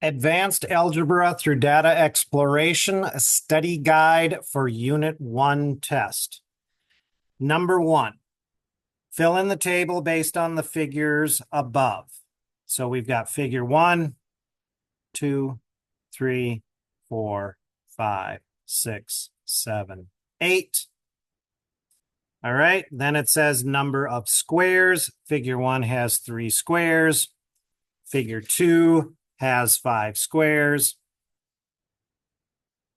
Advanced Algebra through Data Exploration, a study guide for Unit 1 test. Number 1, fill in the table based on the figures above. So we've got figure 1, 2, 3, 4, 5, 6, 7, 8. All right, then it says number of squares. Figure 1 has 3 squares. Figure 2 has 5 squares.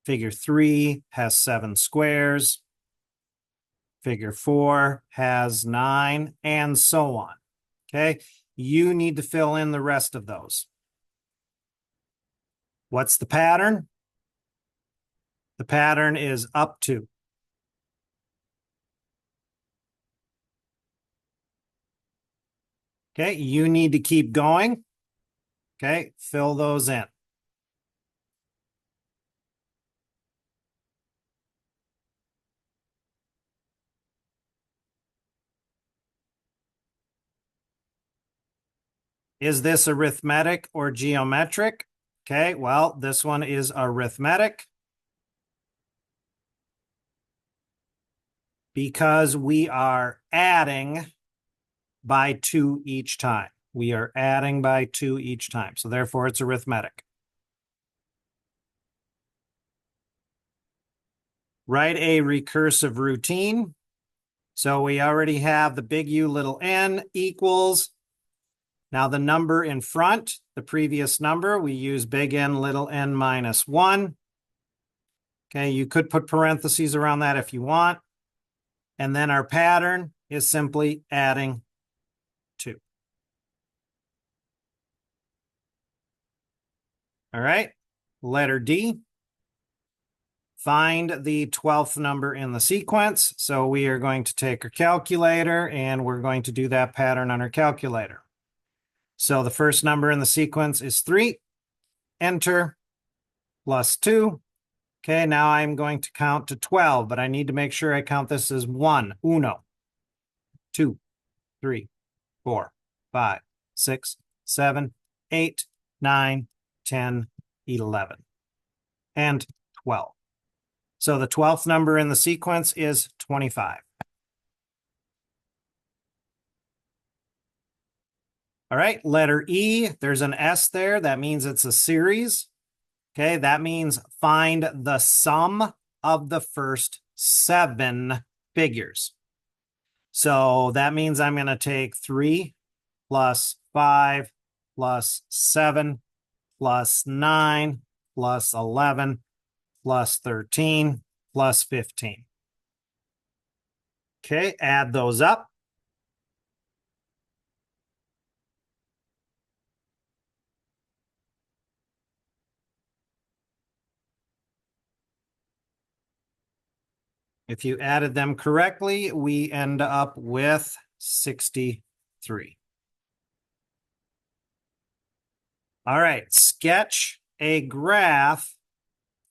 Figure 3 has 7 squares. Figure 4 has 9, and so on. Okay, you need to fill in the rest of those. What's the pattern? The pattern is up to. Okay, you need to keep going. Okay, fill those in. Is this arithmetic or geometric? Okay, well, this one is arithmetic because we are adding by 2 each time. We are adding by 2 each time. So therefore, it's arithmetic. Write a recursive routine. So we already have the big U little n equals. Now the number in front, the previous number, we use big N little n minus 1. Okay, you could put parentheses around that if you want. And then our pattern is simply adding 2. All right, letter D. Find the 12th number in the sequence. So we are going to take our calculator and we're going to do that pattern on our calculator. So the first number in the sequence is 3. Enter, plus 2. Okay, now I'm going to count to 12, but I need to make sure I count this as 1. Uno, 2, 3, 4, 5, 6, 7, 8, 9, 10, 11, and 12. So the 12th number in the sequence is 25. All right, letter E, there's an S there. That means it's a series. Okay, that means find the sum of the first 7 figures. So that means I'm going to take 3 plus 5 plus 7 plus 9 plus 11 plus 13 plus 15. Okay, add those up. If you added them correctly, we end up with 63. All right, sketch a graph,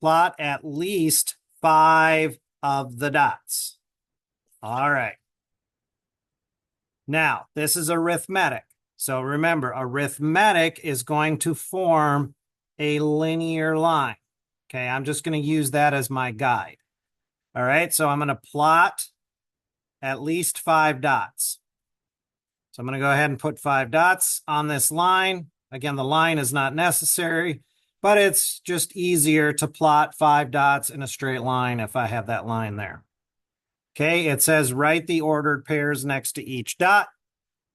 plot at least 5 of the dots. All right. Now, this is arithmetic. So remember, arithmetic is going to form a linear line. Okay, I'm just going to use that as my guide. All right, so I'm going to plot at least 5 dots. So I'm going to go ahead and put 5 dots on this line. Again, the line is not necessary, but it's just easier to plot 5 dots in a straight line if I have that line there. Okay, it says write the ordered pairs next to each dot.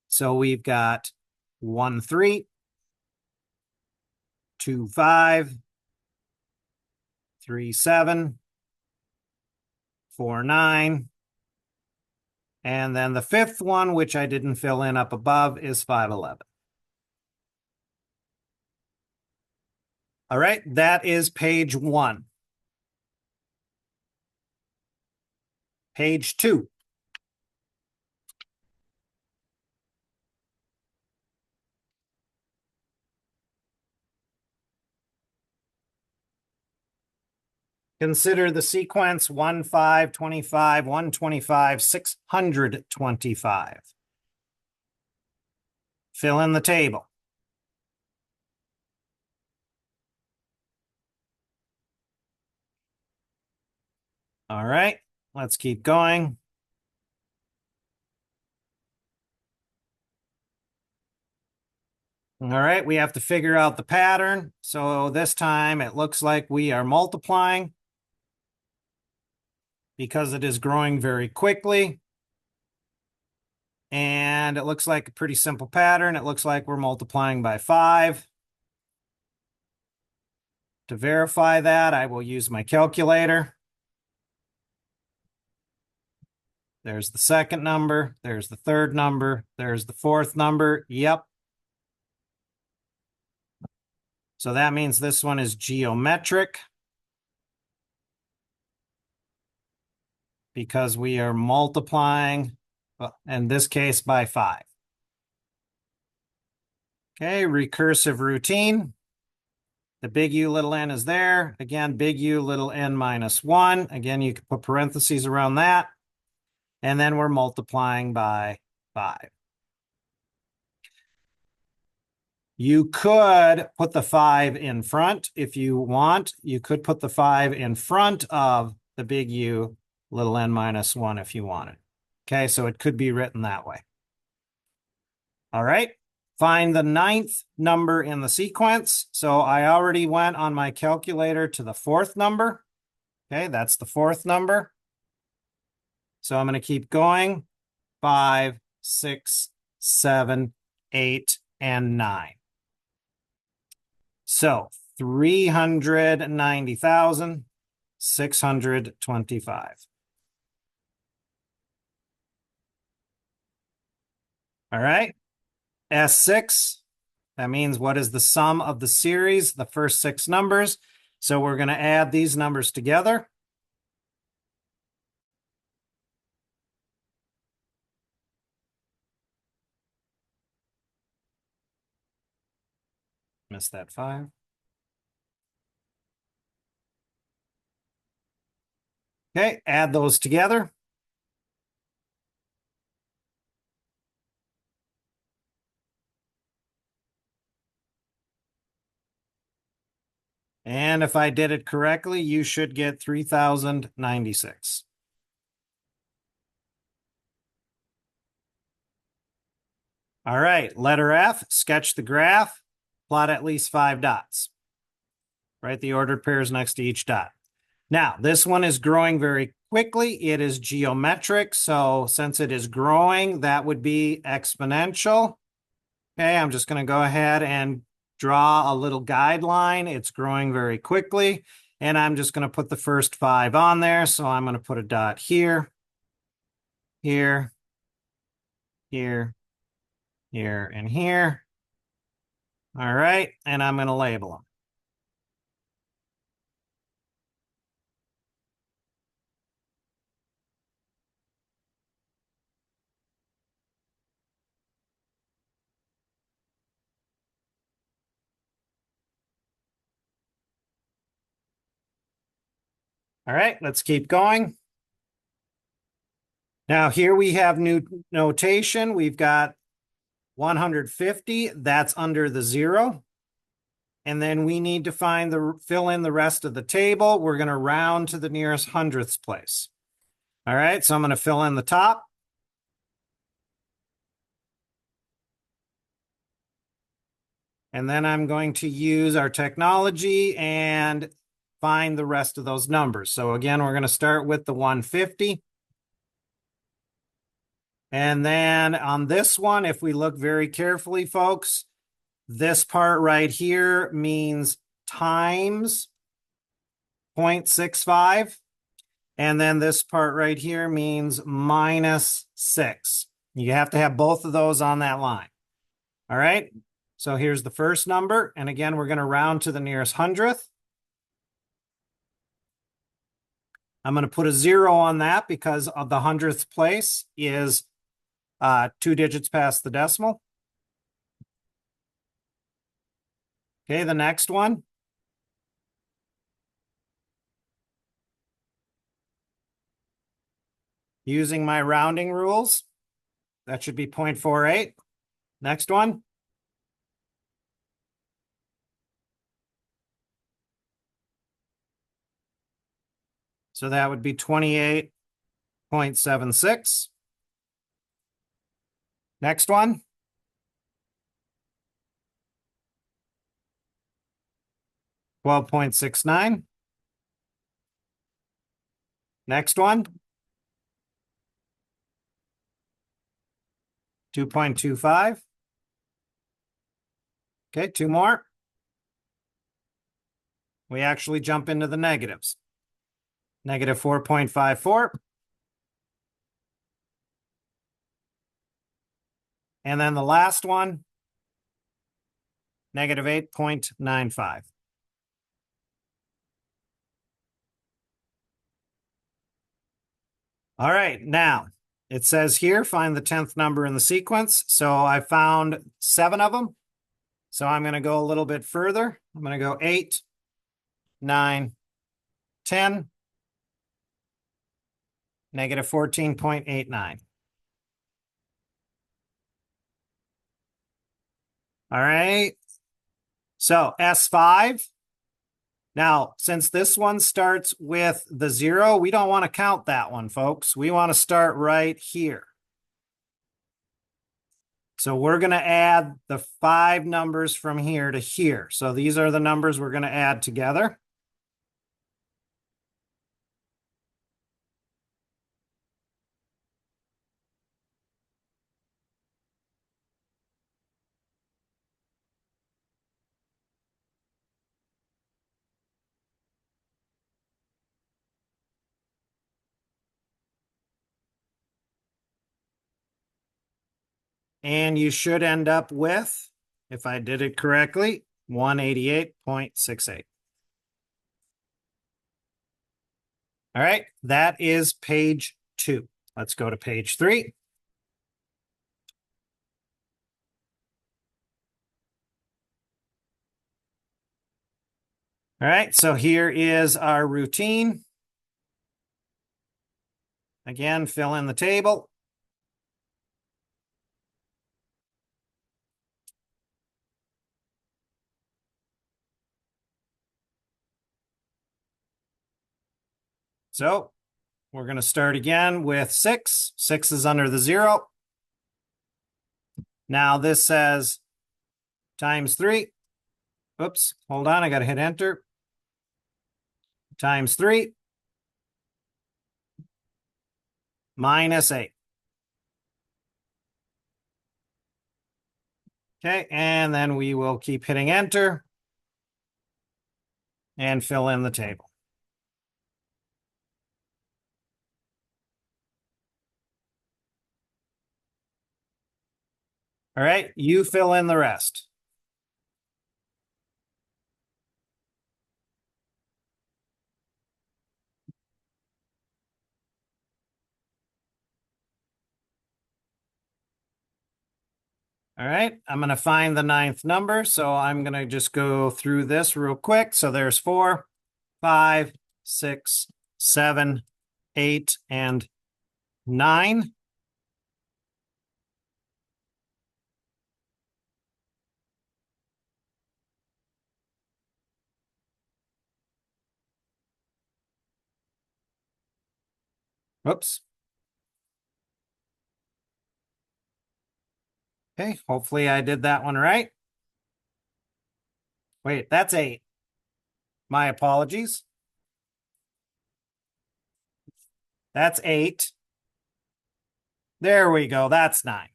So we've got 1, 3, 2, 5, 3, 7, 4, 9. And then the 5th one, which I didn't fill in up above, is 5, 11. All right, that is page 1. Page 2. Consider the sequence 1, 5, 25, 125, 625. Fill in the table. All right, let's keep going. All right, we have to figure out the pattern. So this time it looks like we are multiplying because it is growing very quickly. And it looks like a pretty simple pattern. It looks like we're multiplying by 5. To verify that, I will use my calculator. There's the second number. There's the third number. There's the fourth number. Yep. So that means this one is geometric because we are multiplying, well, in this case, by 5. Okay, recursive routine. The big U little n is there. Again, big U little n minus 1. Again, you can put parentheses around that. And then we're multiplying by 5. You could put the 5 in front if you want. You could put the 5 in front of the big U little n minus 1 if you wanted. Okay, so it could be written that way. All right, find the 9th number in the sequence. So I already went on my calculator to the 4th number. Okay, that's the 4th number. So I'm going to keep going. 5, 6, 7, 8, and 9. So 390,625. All right. S6, that means what is the sum of the series, the first 6 numbers. So we're going to add these numbers together. Missed that 5. Okay, add those together. And if I did it correctly, you should get 3,096. All right, letter F, sketch the graph, plot at least 5 dots. Write the ordered pairs next to each dot. Now, this one is growing very quickly. It is geometric. So since it is growing, that would be exponential. Okay, I'm just going to go ahead and draw a little guideline. It's growing very quickly. And I'm just going to put the first 5 on there. So I'm going to put a dot here, here, here, here, and here. All right, and I'm going to label them. All right, let's keep going. Now here we have new notation. We've got 150, that's under the 0. And then we need to fill in the rest of the table. We're going to round to the nearest hundredths place. All right, so I'm going to fill in the top. And then I'm going to use our technology and find the rest of those numbers. So again, we're going to start with the 150. And then on this one, if we look very carefully, folks, this part right here means times 0.65. And then this part right here means minus 6. You have to have both of those on that line. All right. So here's the first number. And again, we're going to round to the nearest hundredth. I'm going to put a 0 on that because of the hundredth place is 2 digits past the decimal. Okay, the next one. Using my rounding rules, that should be 0.48. Next one. So that would be 28.76. Next one. 12.69. Next one. 2.25. Okay, two more. We actually jump into the negatives. Negative 4.54. And then the last one, negative 8.95. All right, now it says here, find the 10th number in the sequence. So I found 7 of them. So I'm going to go a little bit further. I'm going to go 8, 9, 10, negative 14.89. All right. So S5. Now, since this one starts with the 0, we don't want to count that one, folks. We want to start right here. So we're going to add the 5 numbers from here to here. So these are the numbers we're going to add together. And you should end up with, if I did it correctly, 188.68. All right, that is page 2. Let's go to page 3. All right, so here is our routine. Again, fill in the table. So we're going to start again with 6. 6 is under the 0. Now this says times 3. Oops, hold on, I got to hit enter. Times 3 minus 8. Okay, and then we will keep hitting enter and fill in the table. All right, you fill in the rest. All right, I'm going to find the 9th number. So I'm going to just go through this real quick. So there's 4, 5, 6, 7, 8, and 9. Whoops. Okay, hopefully I did that one right. Wait, that's 8. My apologies. That's 8. There we go. That's 9.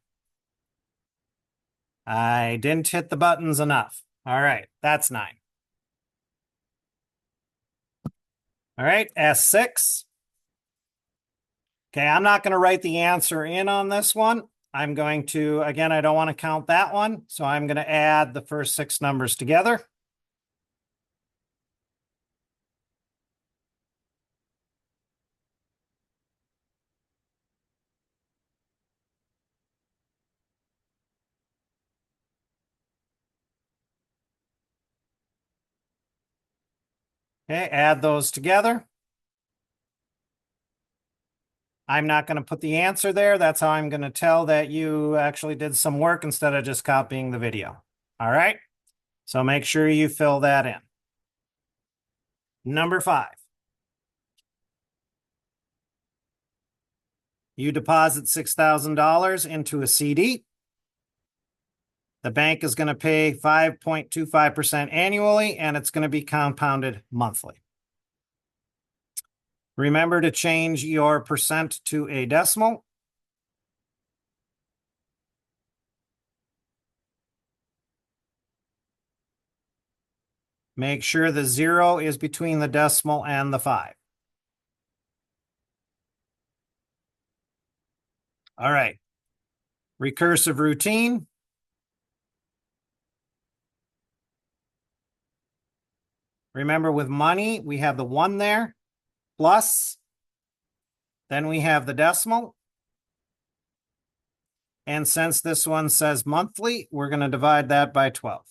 I didn't hit the buttons enough. All right, that's 9. All right, S6. Okay, I'm not going to write the answer in on this one. I'm going to, again, I don't want to count that one. So I'm going to add the first 6 numbers together. Okay, add those together. I'm not going to put the answer there. That's how I'm going to tell that you actually did some work instead of just copying the video. All right, so make sure you fill that in. Number 5. You deposit $6,000 into a CD. The bank is going to pay 5.25% annually, and it's going to be compounded monthly. Remember to change your percent to a decimal. Make sure the 0 is between the decimal and the 5. All right. Recursive routine. Remember, with money, we have the 1 there, plus, then we have the decimal. And since this one says monthly, we're going to divide that by 12.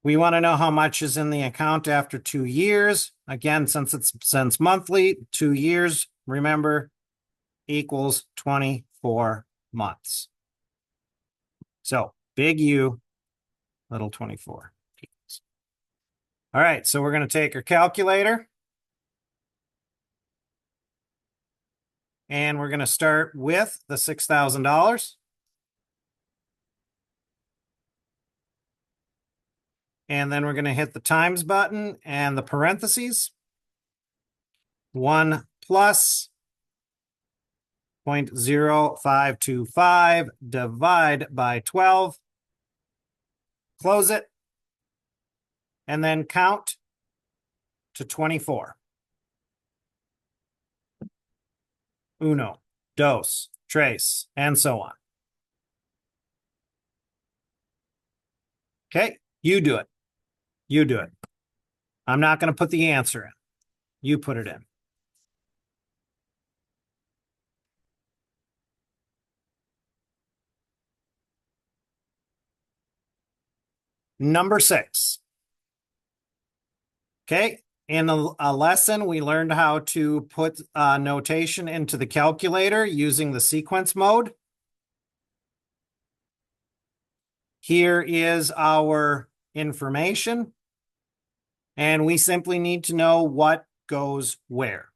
We want to know how much is in the account after 2 years. Again, since monthly, 2 years, remember, equals 24 months. So big U, little 24 equals. All right, so we're going to take our calculator. And we're going to start with the $6,000. And then we're going to hit the times button and the parentheses. 1 plus 0.0525 divide by 12. Close it. And then count to 24. Uno, dos, tres, and so on. Okay, you do it. You do it. I'm not going to put the answer in. You put it in. Number 6. Okay, in a lesson, we learned how to put notation into the calculator using the sequence mode. Here is our information, and we simply need to know what goes where.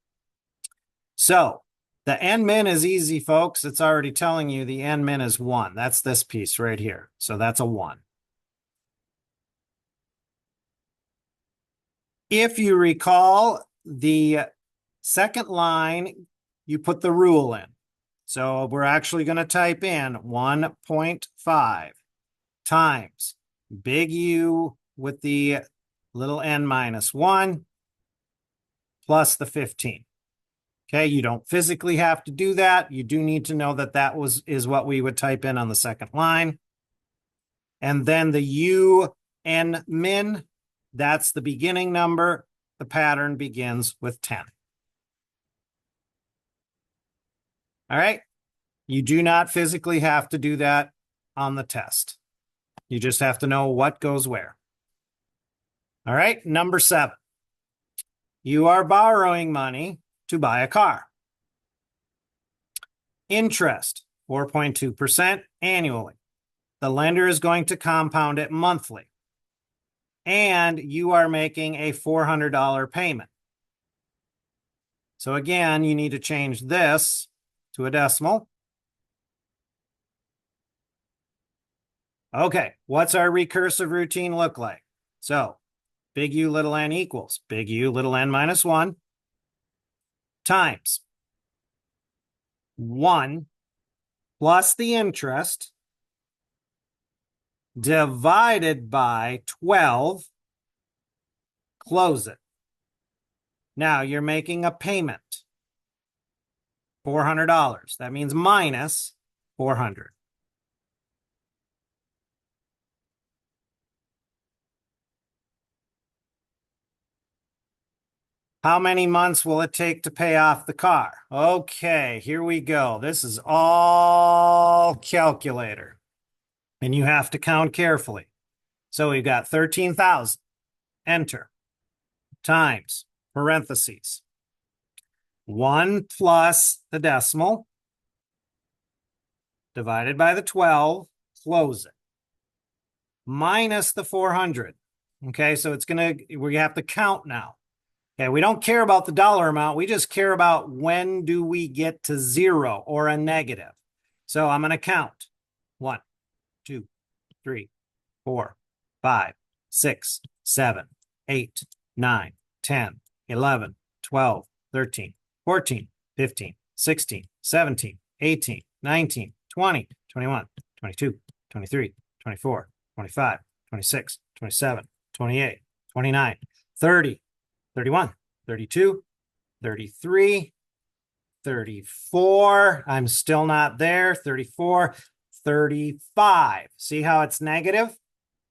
So the n-min is easy, folks. It's already telling you the n-min is 1. That's this piece right here. So that's a 1. If you recall, the second line, you put the rule in. So we're actually going to type in 1.5 times big U with the little n minus 1 plus the 15. Okay, you don't physically have to do that. You do need to know that that is what we would type in on the second line. And then the U n min, that's the beginning number. The pattern begins with 10. All right. You do not physically have to do that on the test. You just have to know what goes where. All right. Number 7. You are borrowing money to buy a car. Interest, 4.2% annually. The lender is going to compound it monthly. And you are making a $400 payment. So again, you need to change this to a decimal. Okay, what's our recursive routine look like? So big U little n equals big U little n minus 1 times 1 plus the interest divided by 12, close it. Now you're making a payment, $400. That means minus 400. How many months will it take to pay off the car? Okay, here we go. This is all calculator. And you have to count carefully. So we've got 13,000, enter, times, parentheses, 1 plus the decimal, divided by the 12, close it, minus the 400. Okay, so we have to count now. Okay, we don't care about the dollar amount. We just care about when do we get to 0 or a negative. So I'm going to count 1, 2, 3, 4, 5, 6, 7, 8, 9, 10, 11, 12, 13, 14, 15, 16, 17, 18, 19, 20, 21, 22, 23, 24, 25, 26, 27, 28, 29, 30, 31, 32, 33, 34. I'm still not there. 34, 35. See how it's negative?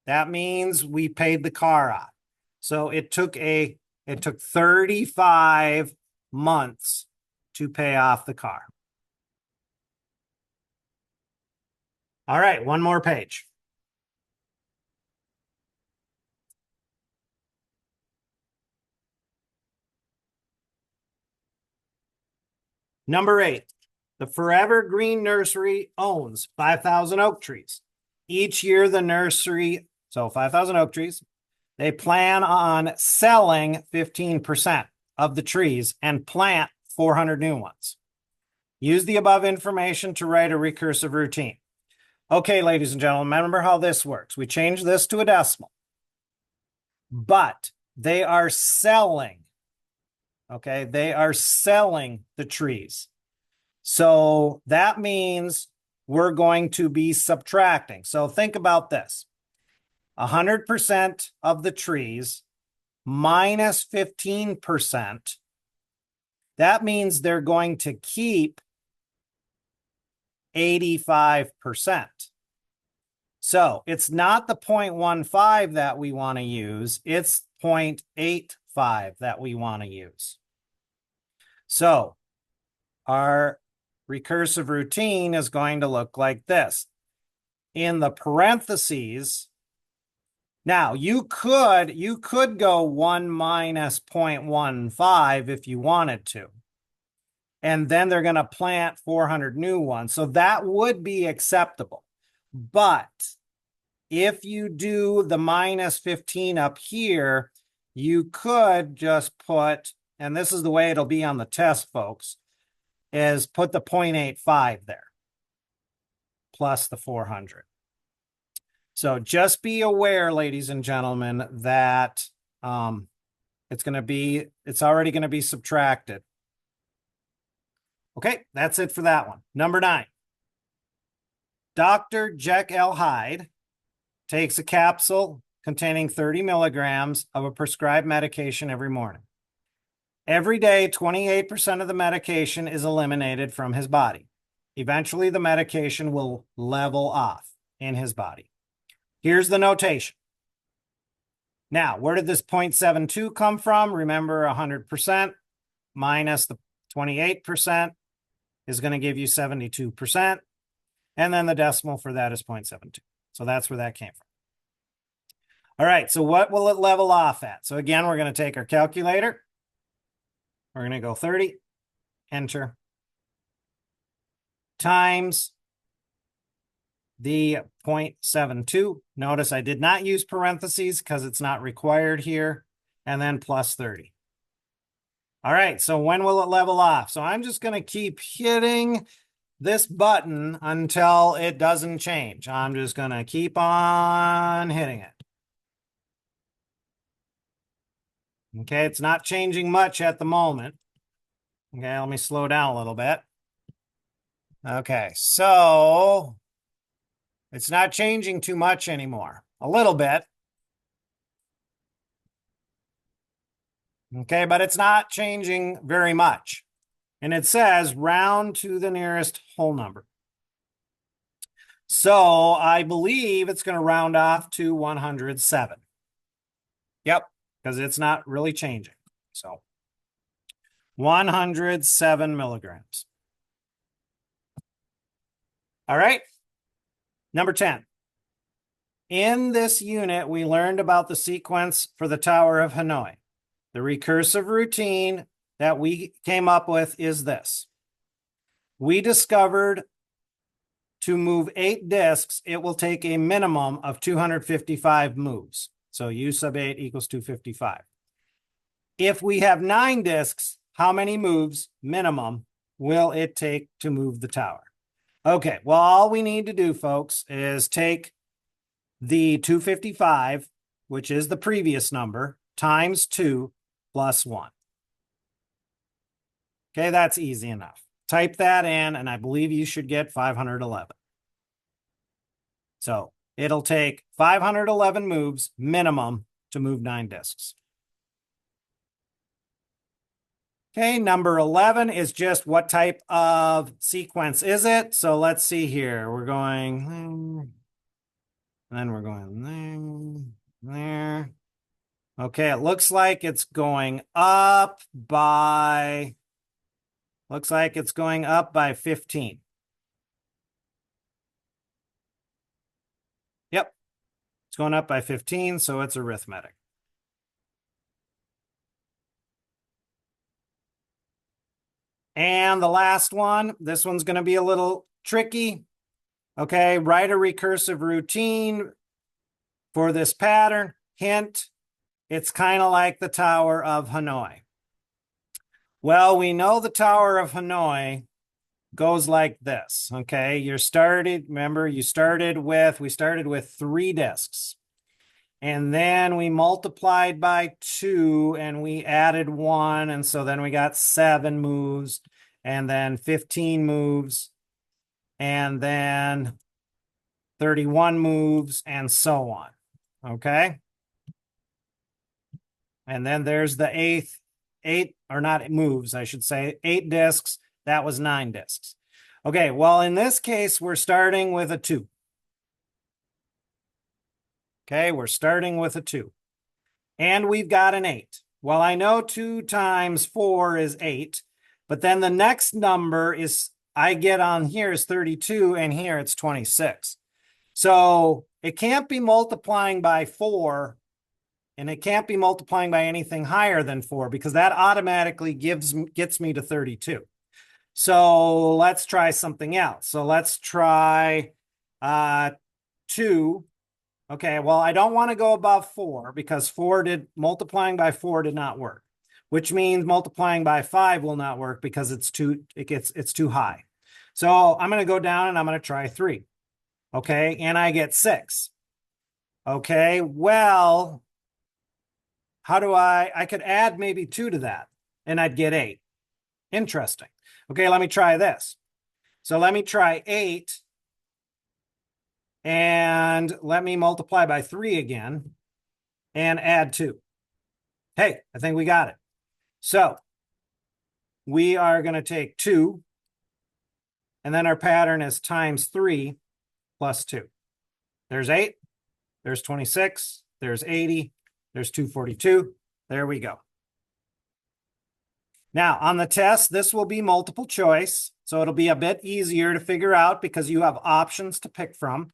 That means we paid the car off. So it took 35 months to pay off the car. All right, one more page. Number 8, the Forever Green Nursery owns 5,000 oak trees. Each year, the nursery, so 5,000 oak trees, they plan on selling 15% of the trees and plant 400 new ones. Use the above information to write a recursive routine. Okay, ladies and gentlemen, remember how this works. We change this to a decimal, but they are selling. Okay, they are selling the trees. So that means we're going to be subtracting. So think about this. 100% of the trees minus 15%. That means they're going to keep 85%. So it's not the 0.15 that we want to use. It's 0.85 that we want to use. So our recursive routine is going to look like this. In the parentheses, now you could go 1 minus 0.15 if you wanted to. And then they're going to plant 400 new ones. So that would be acceptable. But if you do the minus 15 up here, you could just put, and this is the way it'll be on the test, folks, is put the 0.85 there plus the 400. So just be aware, ladies and gentlemen, that it's already going to be subtracted. Okay, that's it for that one. Number 9. Dr. Jekyll Hyde takes a capsule containing 30 milligrams of a prescribed medication every morning. Every day, 28% of the medication is eliminated from his body. Eventually, the medication will level off in his body. Here's the notation. Now, where did this 0.72 come from? Remember, 100% minus the 28% is going to give you 72%. And then the decimal for that is 0.72. So that's where that came from. All right, so what will it level off at? So again, we're going to take our calculator. We're going to go 30, enter, times the 0.72. Notice I did not use parentheses because it's not required here, and then plus 30. All right, so when will it level off? So I'm just going to keep hitting this button until it doesn't change. I'm just going to keep on hitting it. Okay, it's not changing much at the moment. Okay, let me slow down a little bit. Okay, so it's not changing too much anymore. A little bit. Okay, but it's not changing very much. And it says round to the nearest whole number. So I believe it's going to round off to 107. Yep, because it's not really changing. So 107 milligrams. All right. Number 10. In this unit, we learned about the sequence for the Tower of Hanoi. The recursive routine that we came up with is this. We discovered to move 8 disks, it will take a minimum of 255 moves. So U sub 8 equals 255. If we have 9 disks, how many moves minimum will it take to move the tower? Okay, well, all we need to do, folks, is take the 255, which is the previous number, times 2 plus 1. Okay, that's easy enough. Type that in, and I believe you should get 511. So it'll take 511 moves minimum to move 9 disks. Okay, number 11 is just what type of sequence is it? So let's see here. We're going, and then we're going there. Okay, it looks like it's going up by, 15. Yep, it's going up by 15, so it's arithmetic. And the last one, this one's going to be a little tricky. Okay, write a recursive routine for this pattern. Hint, it's kind of like the Tower of Hanoi. Well, we know the Tower of Hanoi goes like this. Okay, remember, we started with 3 disks. And then we multiplied by 2 and we added 1. And so then we got 7 moves and then 15 moves and then 31 moves and so on. Okay. And then there's the 8 or not moves, I should say, 8 disks. That was 9 disks. Okay. Well, in this case, we're starting with a 2. Okay, we're starting with a 2. And we've got an 8. Well, I know 2 times 4 is 8, but then the next number I get on here is 32, and here it's 26. So it can't be multiplying by 4, and it can't be multiplying by anything higher than 4, because that automatically gets me to 32. So let's try something else. So let's try 2. Okay, well, I don't want to go above 4 because multiplying by 4 did not work, which means multiplying by 5 will not work because it's too high. So I'm going to go down and I'm going to try 3. Okay, and I get 6. Okay, well, how do I could add maybe 2 to that and I'd get 8. Interesting. Okay, let me try this. So let me try 8. And let me multiply by 3 again and add 2. Hey, I think we got it. So we are going to take 2, and then our pattern is times 3 plus 2. There's 8, there's 26, there's 80, there's 242. There we go. Now, on the test, this will be multiple choice, so it'll be a bit easier to figure out because you have options to pick from,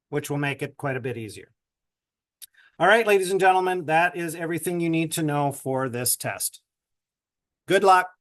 which will make it quite a bit easier. All right, ladies and gentlemen, that is everything you need to know for this test. Good luck.